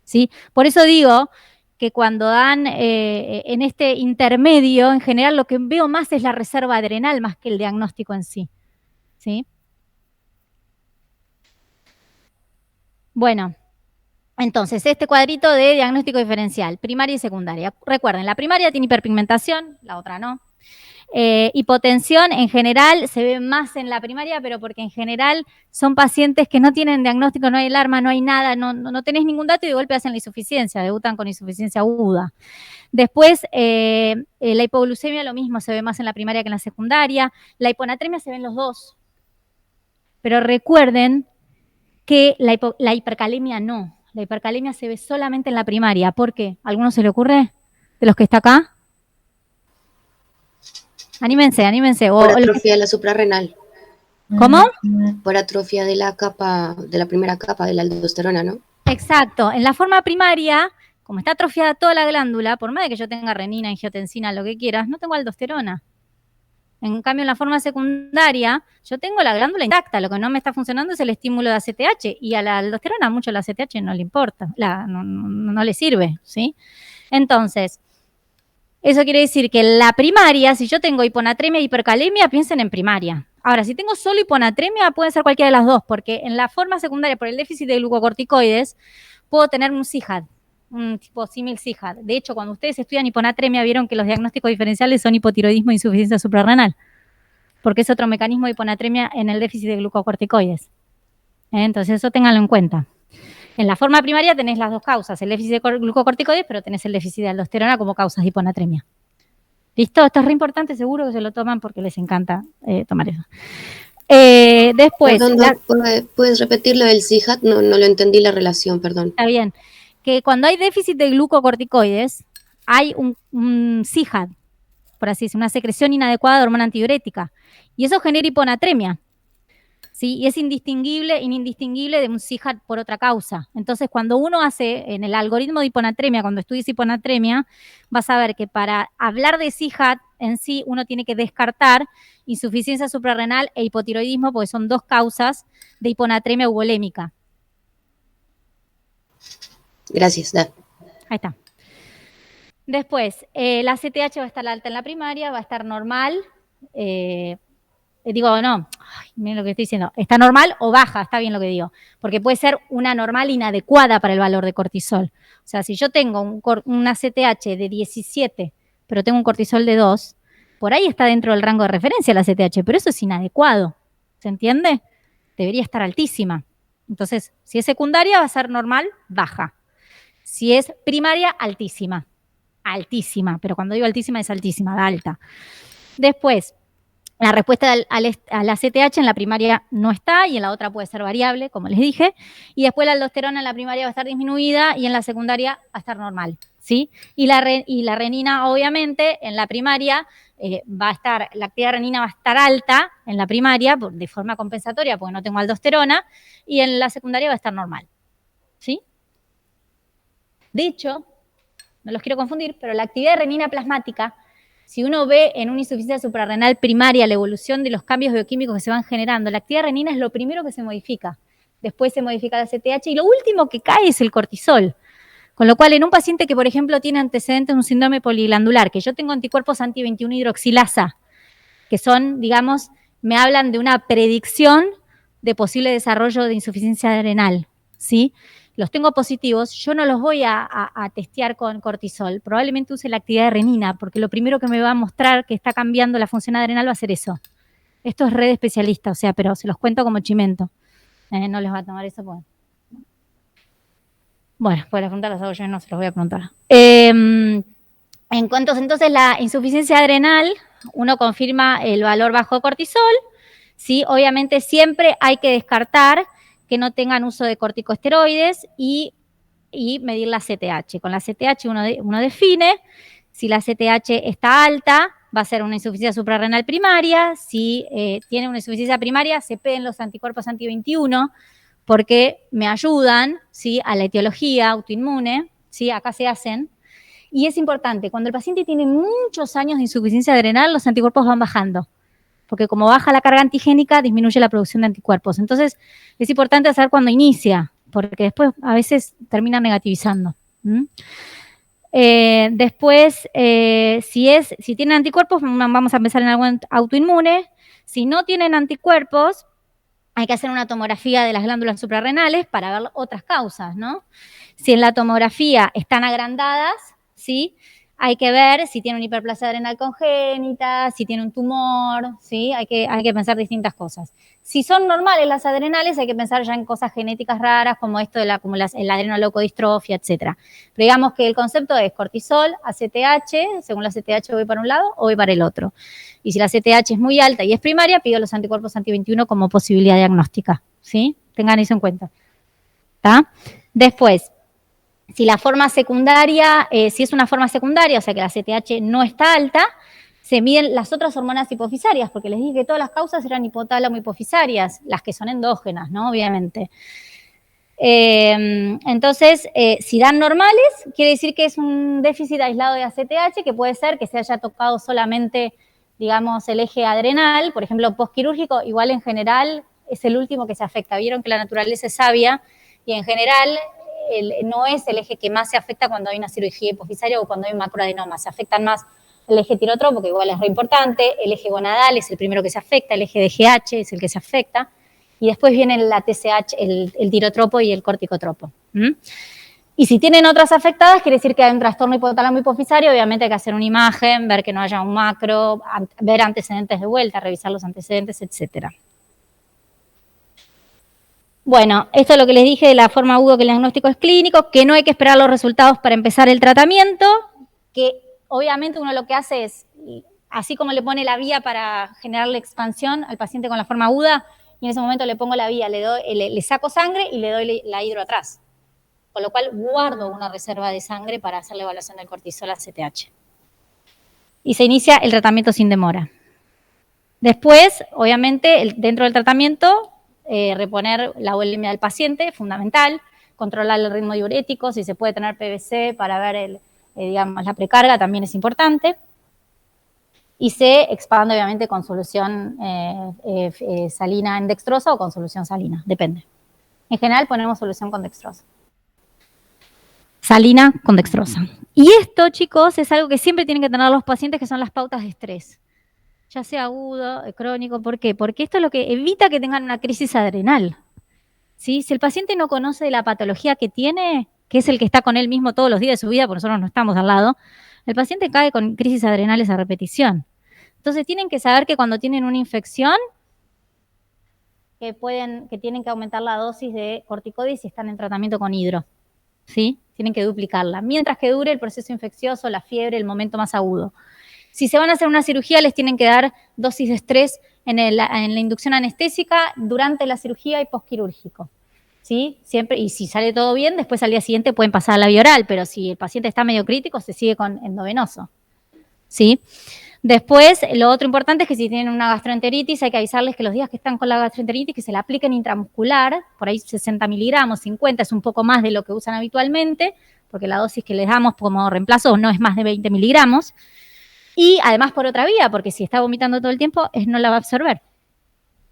[SPEAKER 1] ¿Sí? Por eso digo que cuando dan en este intermedio, en general lo que veo más es la reserva adrenal más que el diagnóstico en sí. ¿Sí? Bueno, entonces este cuadrito de diagnóstico diferencial, primaria y secundaria. Recuerden, la primaria tiene hiperpigmentación, la otra no. Hipotensión en general se ve más en la primaria, pero porque en general son pacientes que no tienen diagnóstico, no hay alarma, no hay nada, no tenés ningún dato y de golpe hacen la insuficiencia, debutan con insuficiencia aguda. Después, la hipoglucemia lo mismo, se ve más en la primaria que en la secundaria. La hiponatremia se ve en los dos. Pero recuerden que la hipercalemia no. La hipercalemia se ve solamente en la primaria. ¿Por qué? ¿A alguno se le ocurre de los que está acá? Anímense.
[SPEAKER 6] Por atrofia de la suprarrenal.
[SPEAKER 1] ¿Cómo?
[SPEAKER 6] Por atrofia de la primera capa de la aldosterona, ¿no?
[SPEAKER 1] Exacto. En la forma primaria, como está atrofiada toda la glándula, por más de que yo tenga renina, angiotensina, lo que quieras, no tengo aldosterona. En cambio, en la forma secundaria, yo tengo la glándula intacta. Lo que no me está funcionando es el estímulo de ACTH. Y a la aldosterona mucho la ACTH no le importa, no le sirve, ¿sí? Entonces, eso quiere decir que en la primaria, si yo tengo hiponatremia e hipercalemia, piensen en primaria. Ahora, si tengo solo hiponatremia, puede ser cualquiera de las dos, porque en la forma secundaria, por el déficit de glucocorticoides, puedo tener un CIHAD, un tipo símil CIJAD. De hecho, cuando ustedes estudian hiponatremia, vieron que los diagnósticos diferenciales son hipotiroidismo e insuficiencia suprarrenal, porque es otro mecanismo de hiponatremia en el déficit de glucocorticoides. Entonces, eso ténganlo en cuenta. En la forma primaria tenés las dos causas, el déficit de glucocorticoides, pero tenés el déficit de aldosterona como causas de hiponatremia. ¿Listo? Esto es re importante, seguro que se lo toman porque les encanta tomar eso. Después...
[SPEAKER 6] Perdón, Doc, ¿puedes repetir lo del CIJAT? No lo entendí la relación, perdón.
[SPEAKER 1] Está bien. Que cuando hay déficit de glucocorticoides, hay un CIJAD, por así decirlo, una secreción inadecuada de hormona antidiurética. Y eso genera hiponatremia. ¿Sí? Y es indistinguible de un CIJAD por otra causa. Entonces, cuando uno hace en el algoritmo de hiponatremia, cuando estudies hiponatremia, vas a ver que para hablar de CIJAD en sí, uno tiene que descartar insuficiencia suprarrenal e hipotiroidismo, porque son dos causas de hiponatremia eubolémica.
[SPEAKER 6] Gracias, Doc.
[SPEAKER 1] Ahí está. Después, la CTH va a estar alta en la primaria, va a estar normal. Miren lo que estoy diciendo. Está normal o baja, está bien lo que digo. Porque puede ser una normal inadecuada para el valor de cortisol. O sea, si yo tengo una CTH de 17, pero tengo un cortisol de 2, por ahí está dentro del rango de referencia la CTH, pero eso es inadecuado. ¿Se entiende? Debería estar altísima. Entonces, si es secundaria, va a ser normal, baja. Si es primaria, altísima. Altísima, pero cuando digo altísima es altísima, da alta. Después, la respuesta a la CTH en la primaria no está y en la otra puede ser variable, como les dije. Y después la aldosterona en la primaria va a estar disminuida y en la secundaria va a estar normal, ¿sí? Y la renina, obviamente, en la primaria va a estar, la actividad renina va a estar alta en la primaria de forma compensatoria porque no tengo aldosterona y en la secundaria va a estar normal, ¿sí? De hecho, no los quiero confundir, pero la actividad de renina plasmática, si uno ve en una insuficiencia suprarrenal primaria la evolución de los cambios bioquímicos que se van generando, la actividad renina es lo primero que se modifica. Después se modifica la CTH y lo último que cae es el cortisol. Con lo cual, en un paciente que, por ejemplo, tiene antecedentes de un síndrome poliglandular, que yo tengo anticuerpos anti-21-hidroxilasa, que son, digamos, me hablan de una predicción de posible desarrollo de insuficiencia renal, ¿sí? Los tengo positivos, yo no los voy a testear con cortisol. Probablemente use la actividad de renina, porque lo primero que me va a mostrar que está cambiando la función adrenal va a ser eso. Esto es red especialista, o sea, pero se los cuento como chimento. No les va a tomar eso, pues. Bueno, pues las preguntas las hago yo, no se los voy a preguntar. En cuanto entonces la insuficiencia adrenal, uno confirma el valor bajo de cortisol, ¿sí? Obviamente siempre hay que descartar que no tengan uso de corticosteroides y medir la CTH. Con la CTH uno define, si la CTH está alta, va a ser una insuficiencia suprarrenal primaria, si tiene una insuficiencia primaria, se piden los anticuerpos anti-21, porque me ayudan, ¿sí?, a la etiología autoinmune, ¿sí? Acá se hacen. Y es importante, cuando el paciente tiene muchos años de insuficiencia adrenal, los anticuerpos van bajando, porque como baja la carga antigénica, disminuye la producción de anticuerpos. Entonces, es importante saber cuándo inicia, porque después a veces termina negativizando. Después, si tienen anticuerpos, vamos a empezar en algo autoinmune. Si no tienen anticuerpos, hay que hacer una tomografía de las glándulas suprarrenales para ver otras causas, ¿no? Si en la tomografía están agrandadas, ¿sí?, hay que ver si tiene una hiperplasia adrenal congénita, si tiene un tumor, ¿sí? Hay que pensar distintas cosas. Si son normales las adrenales, hay que pensar ya en cosas genéticas raras como esto de la adrenoleucodistrofia, etc. Pero digamos que el concepto es cortisol, ACTH, según la CTH voy para un lado o voy para el otro. Y si la CTH es muy alta y es primaria, pido los anticuerpos anti-21 como posibilidad diagnóstica, ¿sí? Tengan eso en cuenta. ¿Está? Después, si la forma secundaria, si es una forma secundaria, o sea que la CTH no está alta, se miden las otras hormonas hipofisarias, porque les dije que todas las causas eran hipotálamo hipofisarias, las que son endógenas, ¿no? Obviamente. Entonces, si dan normales, quiere decir que es un déficit aislado de ACTH, que puede ser que se haya tocado solamente, digamos, el eje adrenal, por ejemplo, postquirúrgico, igual en general es el último que se afecta. Vieron que la naturaleza es sabia y en general no es el eje que más se afecta cuando hay una cirugía hipofisaria o cuando hay un macroadenoma. Se afectan más el eje tirotropo, que igual es re importante, el eje gonadal es el primero que se afecta, el eje de GH es el que se afecta, y después viene la TSH, el tirotropo y el corticotropo. Y si tienen otras afectadas, quiere decir que hay un trastorno hipotálamo hipofisario, obviamente hay que hacer una imagen, ver que no haya un macro, ver antecedentes de vuelta, revisar los antecedentes, etcétera. Bueno, esto es lo que les dije de la forma aguda, que el diagnóstico es clínico, que no hay que esperar los resultados para empezar el tratamiento, que obviamente uno lo que hace es, así como le pone la vía para generar la expansión al paciente con la forma aguda, y en ese momento le pongo la vía, le saco sangre y le doy la hidro atrás. Con lo cual guardo una reserva de sangre para hacer la evaluación del cortisol ACTH. Y se inicia el tratamiento sin demora. Después, obviamente, dentro del tratamiento, reponer la volemia del paciente, fundamental, controlar el ritmo diurético, si se puede tener PVC para ver digamos, la precarga también es importante. Y se expande obviamente con solución salina en dextrosa o con solución salina, depende. En general ponemos solución con dextrosa. Salina con dextrosa. Y esto, chicos, es algo que siempre tienen que tener los pacientes, que son las pautas de estrés. Ya sea agudo, crónico, ¿por qué? Porque esto es lo que evita que tengan una crisis adrenal. ¿Sí? Si el paciente no conoce la patología que tiene, que es el que está con él mismo todos los días de su vida, porque nosotros no estamos al lado, el paciente cae con crisis adrenales a repetición. Entonces tienen que saber que cuando tienen una infección, que tienen que aumentar la dosis de corticoides si están en tratamiento con hidro. ¿Sí? Tienen que duplicarla, mientras que dure el proceso infeccioso, la fiebre, el momento más agudo. Si se van a hacer una cirugía, les tienen que dar dosis de estrés en la inducción anestésica durante la cirugía y postquirúrgico. ¿Sí? Siempre, y si sale todo bien, después al día siguiente pueden pasar a la vía oral, pero si el paciente está medio crítico, se sigue con endovenoso. ¿Sí? Después, lo otro importante es que si tienen una gastroenteritis, hay que avisarles que los días que están con la gastroenteritis, que se la apliquen intramuscular, por ahí 60 miligramos, 50, es un poco más de lo que usan habitualmente, porque la dosis que les damos como reemplazo no es más de 20 miligramos. Y además por otra vía, porque si está vomitando todo el tiempo, no la va a absorber.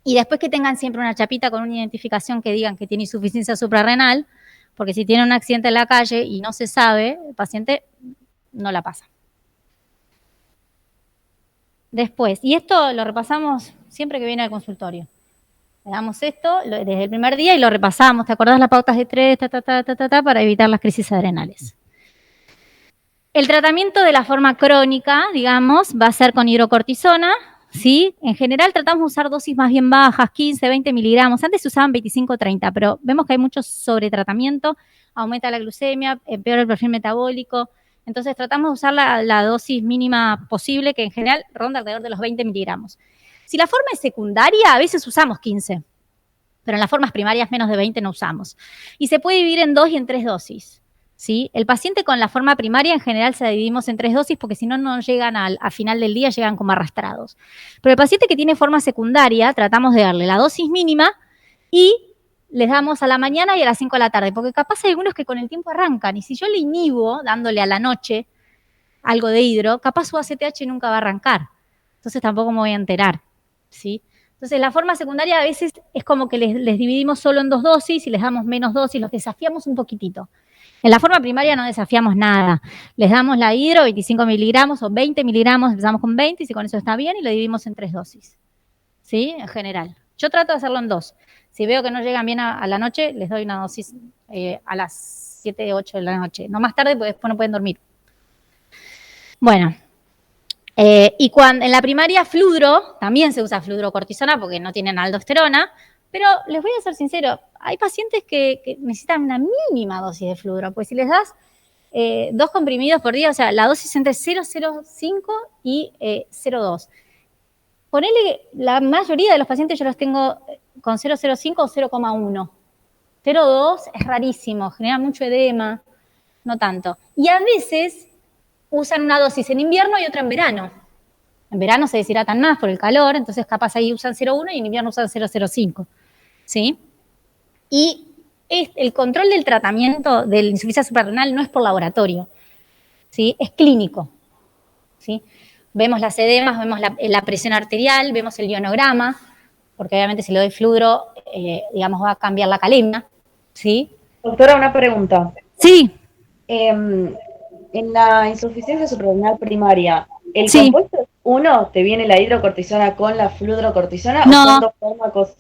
[SPEAKER 1] Y después que tengan siempre una chapita con una identificación que digan que tiene insuficiencia suprarrenal, porque si tiene un accidente en la calle y no se sabe, el paciente no la pasa. Después, y esto lo repasamos siempre que viene al consultorio. Le damos esto desde el primer día y lo repasamos. ¿Te acordás las pautas de estrés, para evitar las crisis adrenales? El tratamiento de la forma crónica, digamos, va a ser con hidrocortisona, ¿sí? En general tratamos de usar dosis más bien bajas, 15, 20 miligramos. Antes se usaban 25, 30, pero vemos que hay mucho sobretratamiento, aumenta la glucemia, empeora el perfil metabólico. Entonces tratamos de usar la dosis mínima posible, que en general ronda alrededor de los 20 miligramos. Si la forma es secundaria, a veces usamos 15, pero en las formas primarias menos de 20 no usamos. Y se puede dividir en 2 y en 3 dosis. ¿Sí? El paciente con la forma primaria en general se la dividimos en 3 dosis porque si no, no llegan al final del día, llegan como arrastrados. Pero el paciente que tiene forma secundaria, tratamos de darle la dosis mínima y les damos a la mañana y a las 5 de la tarde, porque capaz hay algunos que con el tiempo arrancan, y si yo le inhibo dándole a la noche algo de hidro, capaz su ACTH nunca va a arrancar, entonces tampoco me voy a enterar, ¿sí? Entonces la forma secundaria a veces es como que les dividimos solo en 2 dosis y les damos menos dosis, los desafiamos un poquitito. En la forma primaria no desafiamos nada, les damos la hidro, 25 miligramos o 20 miligramos, empezamos con 20 y si con eso está bien y lo dividimos en 3 dosis, ¿sí? En general. Yo trato de hacerlo en 2. Si veo que no llegan bien a la noche, les doy una dosis a las 7, 8 de la noche. No más tarde, porque después no pueden dormir. Bueno, y en la primaria fludro, también se usa fludrocortisona porque no tienen aldosterona, pero les voy a ser sincero, hay pacientes que necesitan una mínima dosis de fludro, pues si les das 2 comprimidos por día, o sea, la dosis entre 0,05 y 0,2. Ponele, la mayoría de los pacientes yo los tengo con 0,05 o 0,1. 0,2 es rarísimo, genera mucho edema, no tanto. Y a veces usan una dosis en invierno y otra en verano. En verano se deshidratan más por el calor, entonces capaz ahí usan 0,1 y en invierno usan 0,05. ¿Sí? Y el control del tratamiento de la insuficiencia suprarrenal no es por laboratorio, ¿sí? Es clínico, ¿sí? Vemos las edemas, vemos la presión arterial, vemos el ionograma, porque obviamente si le doy fludro, digamos, va a cambiar la calemia, ¿sí?
[SPEAKER 7] Doctora, una pregunta.
[SPEAKER 1] Sí.
[SPEAKER 7] En la insuficiencia suprarrenal primaria, ¿el
[SPEAKER 1] Sí.
[SPEAKER 7] compuesto 1 te viene la hidrocortisona con la fludrocortisona
[SPEAKER 1] No.
[SPEAKER 7] o son 2 fármacos?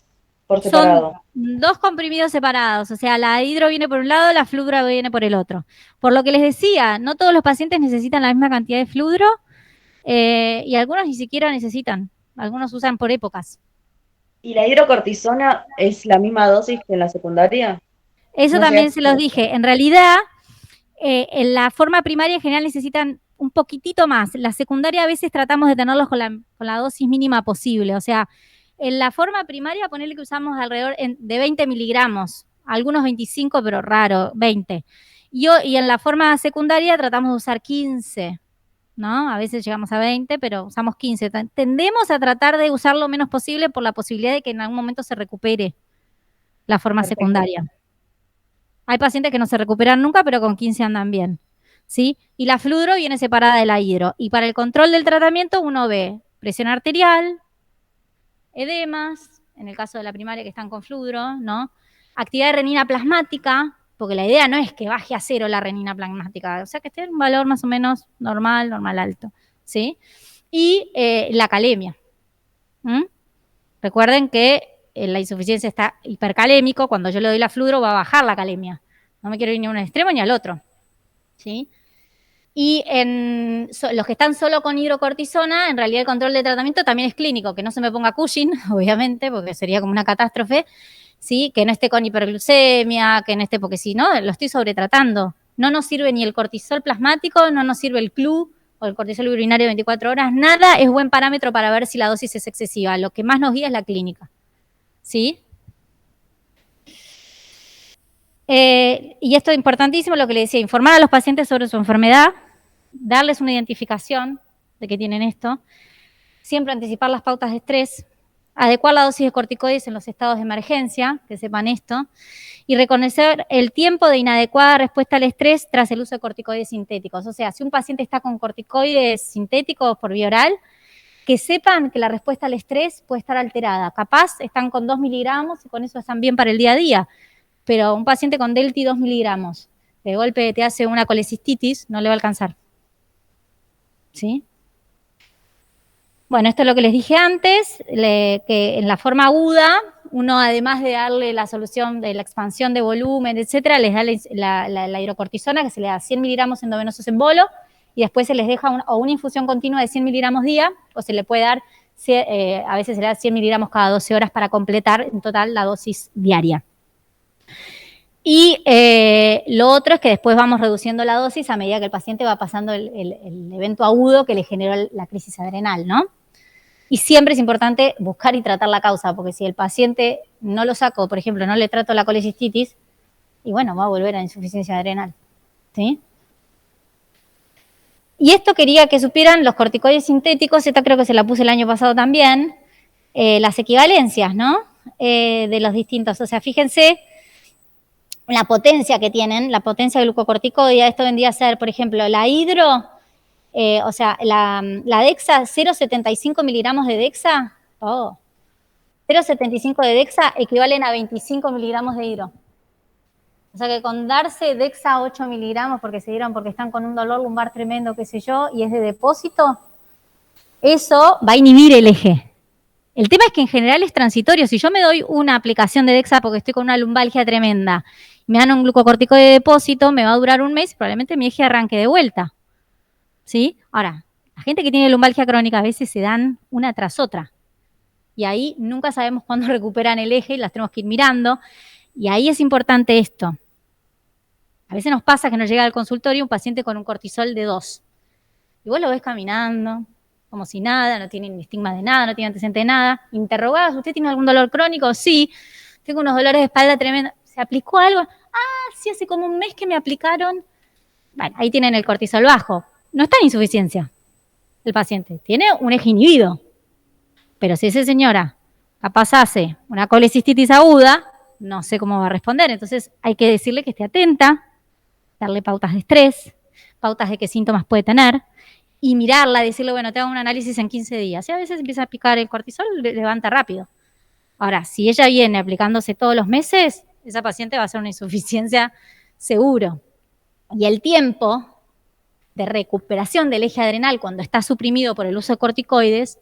[SPEAKER 7] por
[SPEAKER 1] Son
[SPEAKER 7] separado.
[SPEAKER 1] 2 comprimidos separados, o sea, la hidro viene por un lado, la fludro viene por el otro. Por lo que les decía, no todos los pacientes necesitan la misma cantidad de fludro y algunos ni siquiera necesitan, algunos usan por épocas.
[SPEAKER 7] ¿Y la hidrocortisona es la misma dosis que en la secundaria?
[SPEAKER 1] Eso
[SPEAKER 7] No
[SPEAKER 1] también
[SPEAKER 7] sé.
[SPEAKER 1] se los dije. En realidad, en la forma primaria en general necesitan un poquitito más. La secundaria a veces tratamos de tenerlos con la dosis mínima posible. O sea, en la forma primaria ponerle que usamos alrededor de 20 miligramos. Algunos 25, pero raro, 20. Y en la forma secundaria tratamos de usar 15, ¿no? A veces llegamos a 20, pero usamos 15. Tendemos a tratar de usar lo menos posible por la posibilidad de que en algún momento se recupere la forma
[SPEAKER 7] Perfecto.
[SPEAKER 1] secundaria. Hay pacientes que no se recuperan nunca, pero con 15 andan bien, ¿sí? Y la fludro viene separada de la hidro. Y para el control del tratamiento uno ve presión arterial, edemas, en el caso de la primaria que están con fludro, ¿no? Actividad de renina plasmática, porque la idea no es que baje a 0 la renina plasmática, o sea, que esté en un valor más o menos normal alto, ¿sí? Y la calemia. Recuerden que la insuficiencia está hipercalémico, cuando yo le doy la fludro va a bajar la calemia. No me quiero ir ni a un extremo ni al otro, ¿sí? Y en los que están solo con hidrocortisona, en realidad el control de tratamiento también es clínico, que no se me ponga Cushing, obviamente, porque sería como una catástrofe, ¿sí? Que no esté con hiperglucemia, que no esté, porque si no, lo estoy sobretratando. No nos sirve ni el cortisol plasmático, no nos sirve el CLU o el cortisol urinario de 24 horas, nada es buen parámetro para ver si la dosis es excesiva. Lo que más nos guía es la clínica, ¿sí? Y esto es importantísimo, lo que le decía, informar a los pacientes sobre su enfermedad, darles una identificación de que tienen esto, siempre anticipar las pautas de estrés, adecuar la dosis de corticoides en los estados de emergencia, que sepan esto, y reconocer el tiempo de inadecuada respuesta al estrés tras el uso de corticoides sintéticos. O sea, si un paciente está con corticoides sintéticos por vía oral, que sepan que la respuesta al estrés puede estar alterada. Capaz están con 2 miligramos y con eso están bien para el día a día, pero un paciente con delti 2 miligramos, de golpe te hace una colecistitis, no le va a alcanzar. ¿Sí? Bueno, esto es lo que les dije antes, que en la forma aguda, uno además de darle la solución de la expansión de volumen, etcétera, les da la hidrocortisona, que se le da 100 miligramos endovenosos en bolo, y después se les deja una infusión continua de 100 miligramos día, o se le puede dar, a veces se le da 100 miligramos cada 12 horas para completar en total la dosis diaria. Y lo otro es que después vamos reduciendo la dosis a medida que el paciente va pasando el evento agudo que le generó la crisis adrenal, ¿no? Y siempre es importante buscar y tratar la causa, porque si el paciente no lo saco, por ejemplo, no le trato la colecistitis, y bueno, va a volver a insuficiencia adrenal, ¿sí? Y esto quería que supieran los corticoides sintéticos, esta creo que se la puse el año pasado también, las equivalencias, ¿no? De los distintos, o sea, fíjense la potencia que tienen, la potencia glucocorticoide. Esto vendría a ser, por ejemplo, la hidro, o sea, la dexa, 0,75 miligramos de dexa, 0,75 de dexa equivalen a 25 miligramos de hidro. O sea que con darse dexa 8 miligramos porque se dieron porque están con un dolor lumbar tremendo, qué sé yo, y es de depósito, eso va a inhibir el eje. El tema es que en general es transitorio. Si yo me doy una aplicación de dexa porque estoy con una lumbalgia tremenda, me dan un glucocorticoide de depósito, me va a durar un mes y probablemente mi eje arranque de vuelta, ¿sí? Ahora, la gente que tiene lumbalgia crónica a veces se dan una tras otra. Y ahí nunca sabemos cuándo recuperan el eje y las tenemos que ir mirando. Y ahí es importante esto. A veces nos pasa que nos llega al consultorio un paciente con un cortisol de 2. Y vos lo ves caminando, como si nada, no tiene estigma de nada, no tiene antecedente de nada. Interrogás, ¿usted tiene algún dolor crónico? Sí, tengo unos dolores de espalda tremendos. ¿Se aplicó algo? Ah, sí, hace como un mes que me aplicaron. Bueno, ahí tienen el cortisol bajo. No está en insuficiencia el paciente, tiene un eje inhibido. Pero si esa señora capaz hace una colecistitis aguda, no sé cómo va a responder. Entonces hay que decirle que esté atenta, darle pautas de estrés, pautas de qué síntomas puede tener, y mirarla, decirle, bueno, te hago un análisis en 15 días. Y a veces empieza a picar el cortisol, levanta rápido. Ahora, si ella viene aplicándose todos los meses, esa paciente va a ser una insuficiencia seguro. Y el tiempo de recuperación del eje adrenal cuando está suprimido por el uso de corticoides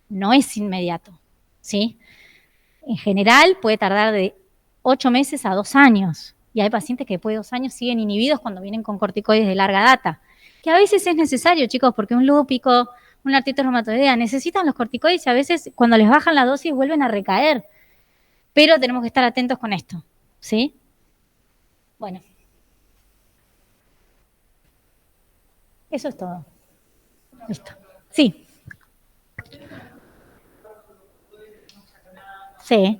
[SPEAKER 1] no es inmediato, ¿sí? en general puede tardar de 8 meses a 2 años. Y hay pacientes que después de 2 años siguen inhibidos cuando vienen con corticoides de larga data. Que a veces es necesario, chicos, porque un lúpico, una artritis reumatoidea, necesitan los corticoides y a veces cuando les bajan la dosis vuelven a recaer. Pero tenemos que estar atentos con esto, ¿sí? Bueno. Eso es todo. Listo. Sí. Sí.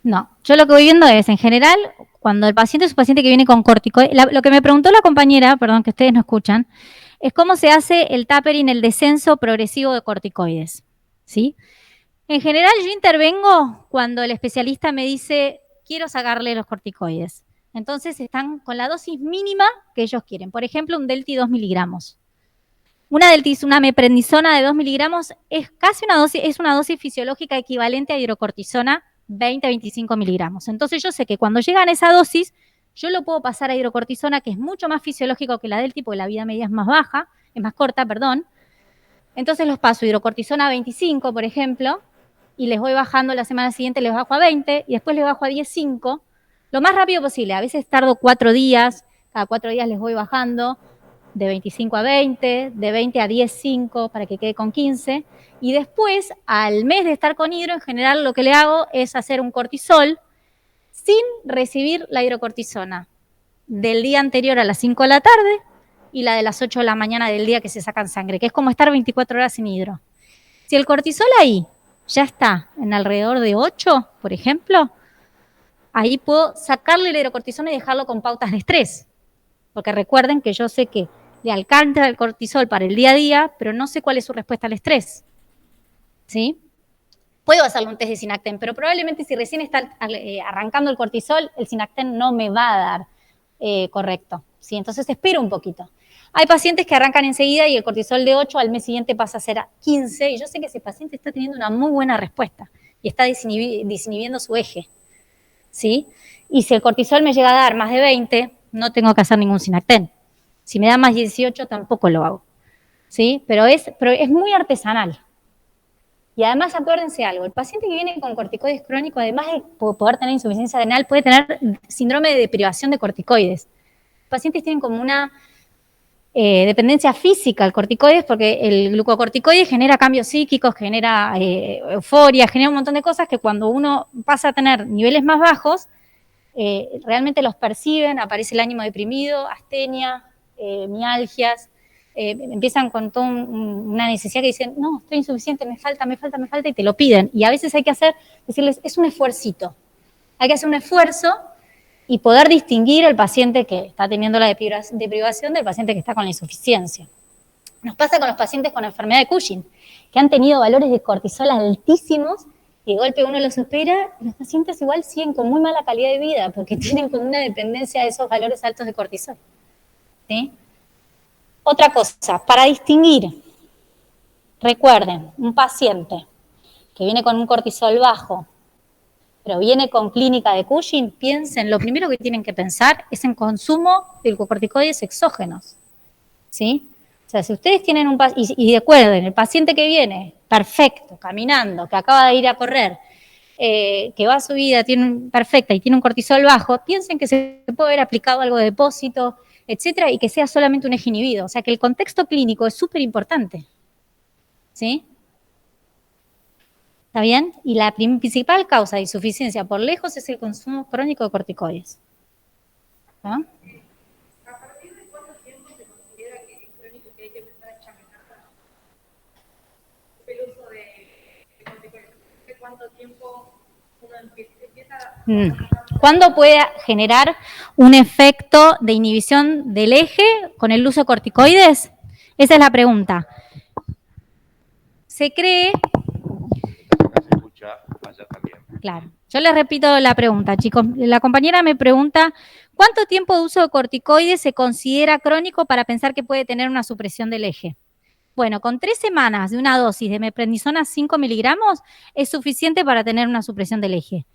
[SPEAKER 1] No, yo lo que voy viendo es, en general, cuando el paciente es un paciente que viene con corticoides, lo que me preguntó la compañera, perdón, que ustedes no escuchan, es cómo se hace el tapering, el descenso progresivo de corticoides, ¿sí? En general, yo intervengo cuando el especialista me dice, quiero sacarle los corticoides. Entonces, están con la dosis mínima que ellos quieren. Por ejemplo, un Delti 2 miligramos. Una meprednisona de 2 miligramos es casi una dosis fisiológica equivalente a hidrocortisona 20-25 miligramos. Entonces yo sé que cuando llegan a esa dosis, yo lo puedo pasar a hidrocortisona, que es mucho más fisiológico que la Delti, porque la vida media es más baja, es más corta, perdón. Entonces los paso hidrocortisona 25, por ejemplo, y les voy bajando la semana siguiente, les bajo a 20, y después les bajo a 10,5, lo más rápido posible. A veces tardo 4 días, cada 4 días les voy bajando, de 25 a 20, de 20 a 10,5 para que quede con 15. Y después, al mes de estar con hidro, en general lo que le hago es hacer un cortisol sin recibir la hidrocortisona del día anterior a las 5 de la tarde y la de las 8 de la mañana del día que se sacan sangre, que es como estar 24 horas sin hidro. Si el cortisol ahí ya está en alrededor de 8, por ejemplo, ahí puedo sacarle la hidrocortisona y dejarlo con pautas de estrés. Porque recuerden que yo sé que le alcanza el cortisol para el día a día, pero no sé cuál es su respuesta al estrés. ¿Sí? Puedo hacerle un test de Synacten, pero probablemente si recién está arrancando el cortisol, el Synacten no me va a dar correcto. ¿Sí? Entonces espero un poquito. Hay pacientes que arrancan enseguida y el cortisol de 8 al mes siguiente pasa a ser a 15, y yo sé que ese paciente está teniendo una muy buena respuesta y está desinhibiendo su eje. ¿Sí? Y si el cortisol me llega a dar más de 20, no tengo que hacer ningún Synacten. Si me da más de 18, tampoco lo hago. ¿Sí? Pero es muy artesanal. Y además, acuérdense algo, el paciente que viene con corticoides crónicos, además de poder tener insuficiencia renal, puede tener síndrome de deprivación de corticoides. Los pacientes tienen como una dependencia física al corticoides, porque el glucocorticoide genera cambios psíquicos, genera euforia, genera un montón de cosas que cuando uno pasa a tener niveles más bajos, realmente los perciben, aparece el ánimo deprimido, astenia, mialgias, empiezan con toda una necesidad que dicen, no, estoy insuficiente, me falta, y te lo piden. Y a veces hay que decirles, es un esfuercito. Hay que hacer un esfuerzo y poder distinguir al paciente que está teniendo la deprivación del paciente que está con la insuficiencia. Nos pasa con los pacientes con enfermedad de Cushing, que han tenido valores de cortisol altísimos, y de golpe uno los opera, y los pacientes igual siguen con muy mala calidad de vida, porque tienen como una dependencia de esos valores altos de cortisol. ¿Sí? Otra cosa, para distinguir, recuerden, un paciente que viene con un cortisol bajo, pero viene con clínica de Cushing, piensen, lo primero que tienen que pensar es en consumo de glucocorticoides exógenos. ¿Sí? O sea, si ustedes tienen un paciente, y recuerden, el paciente que viene, perfecto, caminando, que acaba de ir a correr, que va a su vida perfecta y tiene un cortisol bajo, piensen que se puede haber aplicado algo de depósito, etcétera, y que sea solamente un eje inhibido. O sea, que el contexto clínico es súper importante. ¿Sí? ¿Está bien? Y la principal causa de insuficiencia por lejos es el consumo crónico de corticoides. ¿Ah?
[SPEAKER 5] ¿A partir de cuánto tiempo se considera que es crónico, que hay que empezar a examinar el uso de corticoides? ¿De cuánto tiempo uno empieza
[SPEAKER 1] ¿Cuándo puede generar un efecto de inhibición del eje con el uso de corticoides? Esa es la pregunta. Se cree...
[SPEAKER 5] se escucha allá también?
[SPEAKER 1] Claro. Yo les repito la pregunta, chicos. La compañera me pregunta, ¿cuánto tiempo de uso de corticoides se considera crónico para pensar que puede tener una supresión del eje? Bueno, con 3 semanas de una dosis de meprednisona 5 miligramos es suficiente para tener una supresión del eje.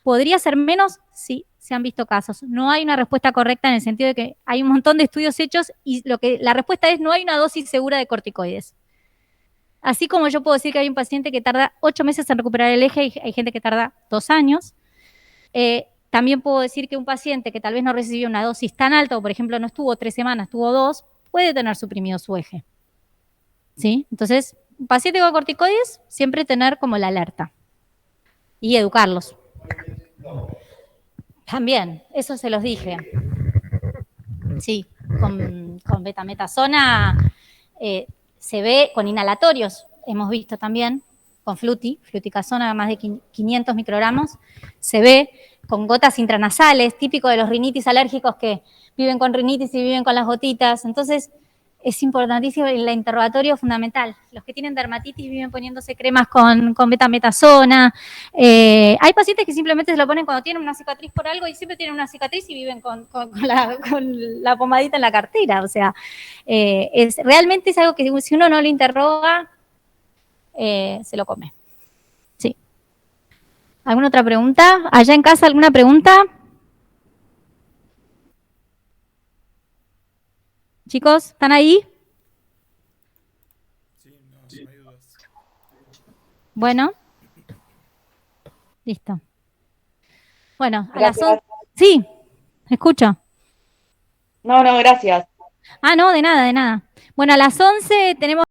[SPEAKER 1] ¿Podría ser menos? Sí, se han visto casos. No hay una respuesta correcta en el sentido de que hay un montón de estudios hechos y la respuesta es no hay una dosis segura de corticoides. Así como yo puedo decir que hay un paciente que tarda 8 meses en recuperar el eje, hay gente que tarda 2 años. También puedo decir que un paciente que tal vez no recibió una dosis tan alta, o por ejemplo no estuvo 3 semanas, estuvo 2, puede tener suprimido su eje. ¿Sí? Entonces, un paciente con corticoides, siempre tener como la alerta. Y educarlos. También, eso se los dije. Sí, con betametasona se ve con inhalatorios, hemos visto también, con fluticasona más de 500 microgramos, se ve con gotas intranasales, típico de los rinitis alérgicos que viven con rinitis y viven con las gotitas. Entonces, es importantísimo el interrogatorio fundamental. Los que tienen dermatitis viven poniéndose cremas con betametasona. Hay pacientes que simplemente se lo ponen cuando tienen una cicatriz por algo y siempre tienen una cicatriz y viven con la pomadita en la cartera. O sea, realmente es algo que si uno no lo interroga, se lo come. Sí. ¿Alguna otra pregunta? ¿Allá en casa alguna pregunta? Chicos, ¿están ahí? Bueno. Listo. Bueno, a las 11. Sí, escucho.
[SPEAKER 7] No, gracias.
[SPEAKER 1] Ah, no, de nada, de nada. Bueno, a las 11 tenemos